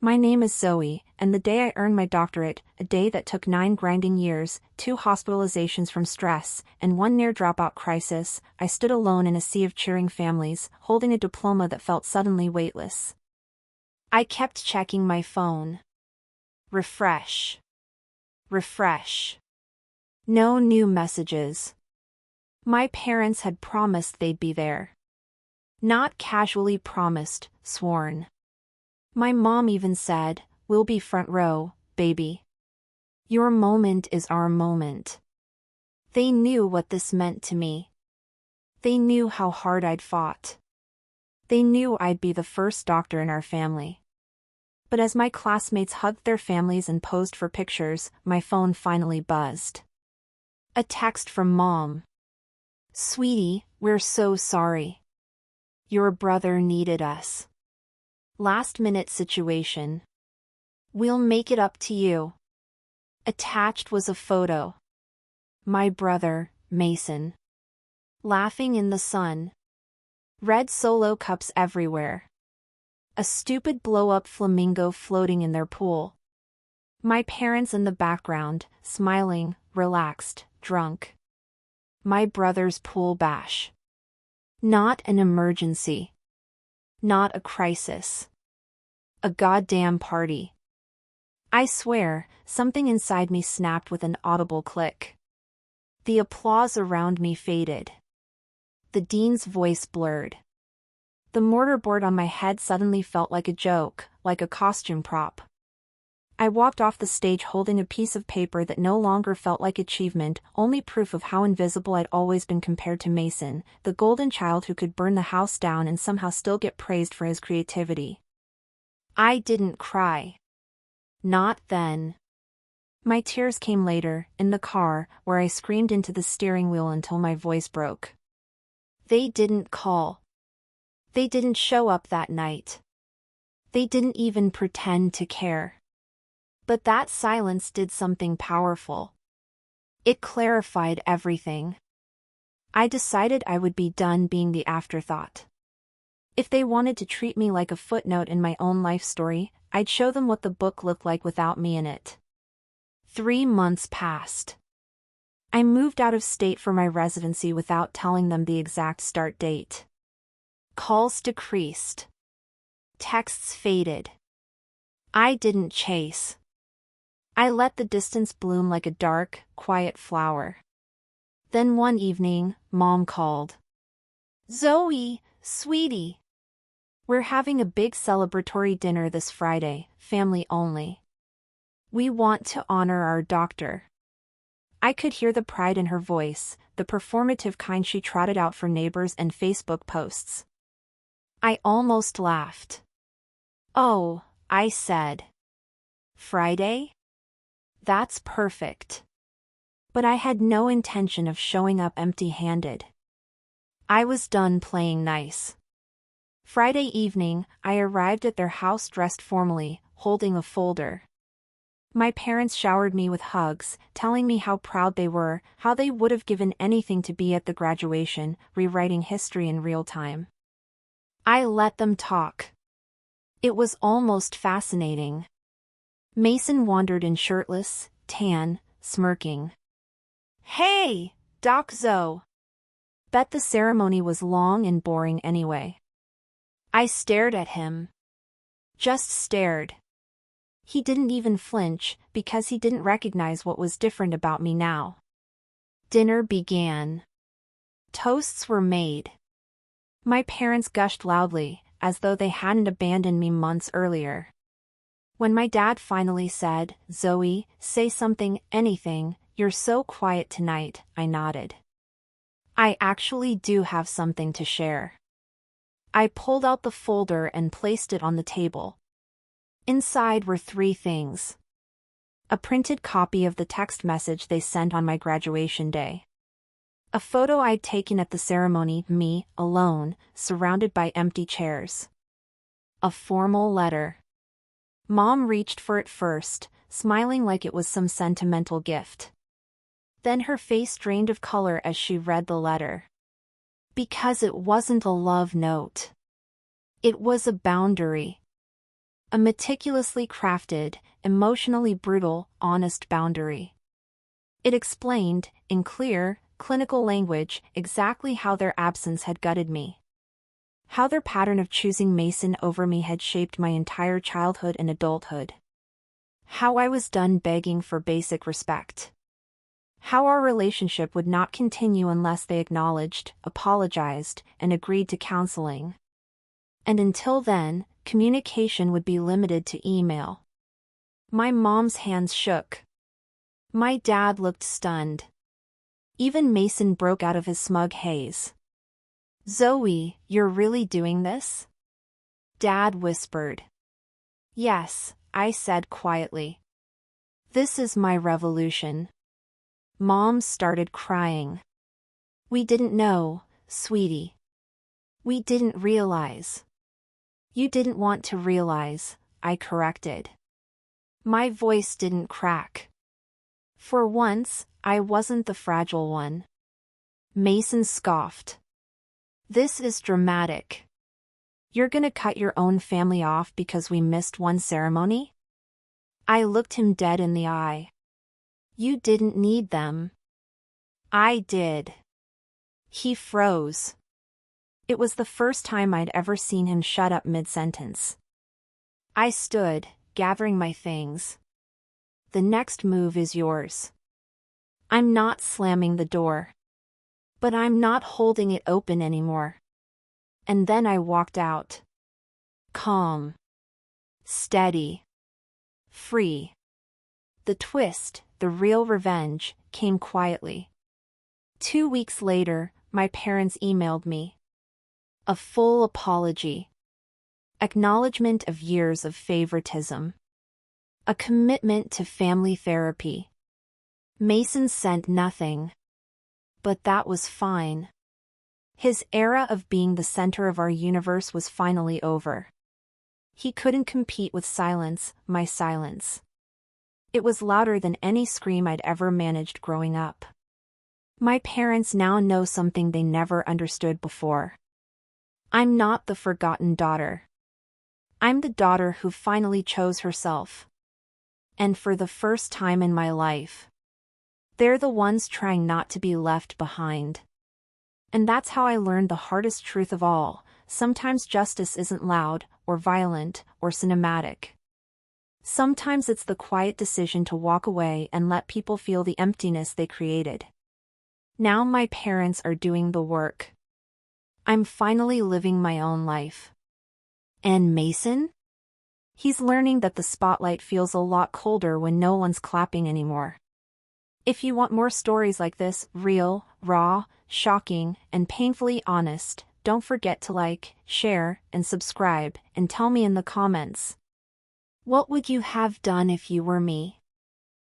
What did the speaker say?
My name is Zoey, and the day I earned my doctorate, a day that took 9 grinding years, 2 hospitalizations from stress, and 1 near dropout crisis, I stood alone in a sea of cheering families, holding a diploma that felt suddenly weightless. I kept checking my phone. Refresh. Refresh. No new messages. My parents had promised they'd be there. Not casually promised, sworn. My mom even said, "We'll be front row, baby. Your moment is our moment." They knew what this meant to me. They knew how hard I'd fought. They knew I'd be the first doctor in our family. But as my classmates hugged their families and posed for pictures, my phone finally buzzed. A text from Mom. "Sweetie, we're so sorry. Your brother needed us. Last-minute situation. We'll make it up to you." Attached was a photo. My brother, Mason. Laughing in the sun. Red Solo cups everywhere. A stupid blow-up flamingo floating in their pool. My parents in the background, smiling, relaxed, drunk. My brother's pool bash. Not an emergency. Not a crisis. A goddamn party. I swear, something inside me snapped with an audible click. The applause around me faded. The dean's voice blurred. The mortarboard on my head suddenly felt like a joke, like a costume prop. I walked off the stage holding a piece of paper that no longer felt like achievement, only proof of how invisible I'd always been compared to Mason, the golden child who could burn the house down and somehow still get praised for his creativity. I didn't cry. Not then. My tears came later, in the car, where I screamed into the steering wheel until my voice broke. They didn't call. They didn't show up that night. They didn't even pretend to care. But that silence did something powerful. It clarified everything. I decided I would be done being the afterthought. If they wanted to treat me like a footnote in my own life story, I'd show them what the book looked like without me in it. 3 months passed. I moved out of state for my residency without telling them the exact start date. Calls decreased. Texts faded. I didn't chase. I let the distance bloom like a dark, quiet flower. Then one evening, Mom called. "Zoey, sweetie. We're having a big celebratory dinner this Friday, family only. We want to honor our doctor." I could hear the pride in her voice, the performative kind she trotted out for neighbors and Facebook posts. I almost laughed. "Oh," I said. "Friday? That's perfect." But I had no intention of showing up empty-handed. I was done playing nice. Friday evening, I arrived at their house dressed formally, holding a folder. My parents showered me with hugs, telling me how proud they were, how they would have given anything to be at the graduation, rewriting history in real time. I let them talk. It was almost fascinating. Mason wandered in shirtless, tan, smirking. "Hey, Doc Zoe." Bet the ceremony was long and boring anyway. I stared at him. Just stared. He didn't even flinch, because he didn't recognize what was different about me now. Dinner began. Toasts were made. My parents gushed loudly, as though they hadn't abandoned me months earlier. When my dad finally said, "Zoey, say something, anything, you're so quiet tonight," I nodded. I actually do have something to share. I pulled out the folder and placed it on the table. Inside were 3 things. A printed copy of the text message they sent on my graduation day. A photo I'd taken at the ceremony, me, alone, surrounded by empty chairs. A formal letter. Mom reached for it first, smiling like it was some sentimental gift. Then her face drained of color as she read the letter. Because it wasn't a love note. It was a boundary. A meticulously crafted, emotionally brutal, honest boundary. It explained, in clear, clinical language, exactly how their absence had gutted me. How their pattern of choosing Mason over me had shaped my entire childhood and adulthood. How I was done begging for basic respect. How our relationship would not continue unless they acknowledged, apologized, and agreed to counseling. And until then, communication would be limited to email. My mom's hands shook. My dad looked stunned. Even Mason broke out of his smug haze. "Zoey, you're really doing this?" Dad whispered. "Yes," I said quietly. "This is my revolution." Mom started crying. "We didn't know, sweetie. We didn't realize." "You didn't want to realize," I corrected. My voice didn't crack. For once, I wasn't the fragile one. Mason scoffed. "This is dramatic. You're gonna cut your own family off because we missed one ceremony?" I looked him dead in the eye. "You didn't need them." "I did." He froze. It was the first time I'd ever seen him shut up mid-sentence. I stood, gathering my things. "The next move is yours." I'm not slamming the door. But I'm not holding it open anymore. And then I walked out. Calm. Steady. Free. The twist, the real revenge, came quietly. 2 weeks later, my parents emailed me. A full apology. Acknowledgement of years of favoritism. A commitment to family therapy. Mason sent nothing. But that was fine. His era of being the center of our universe was finally over. He couldn't compete with silence, my silence. It was louder than any scream I'd ever managed growing up. My parents now know something they never understood before. I'm not the forgotten daughter. I'm the daughter who finally chose herself. And for the first time in my life, they're the ones trying not to be left behind. And that's how I learned the hardest truth of all: sometimes justice isn't loud, or violent, or cinematic. Sometimes it's the quiet decision to walk away and let people feel the emptiness they created. Now my parents are doing the work. I'm finally living my own life. And Mason? He's learning that the spotlight feels a lot colder when no one's clapping anymore. If you want more stories like this, real, raw, shocking, and painfully honest, don't forget to like, share, and subscribe, and tell me in the comments. What would you have done if you were me?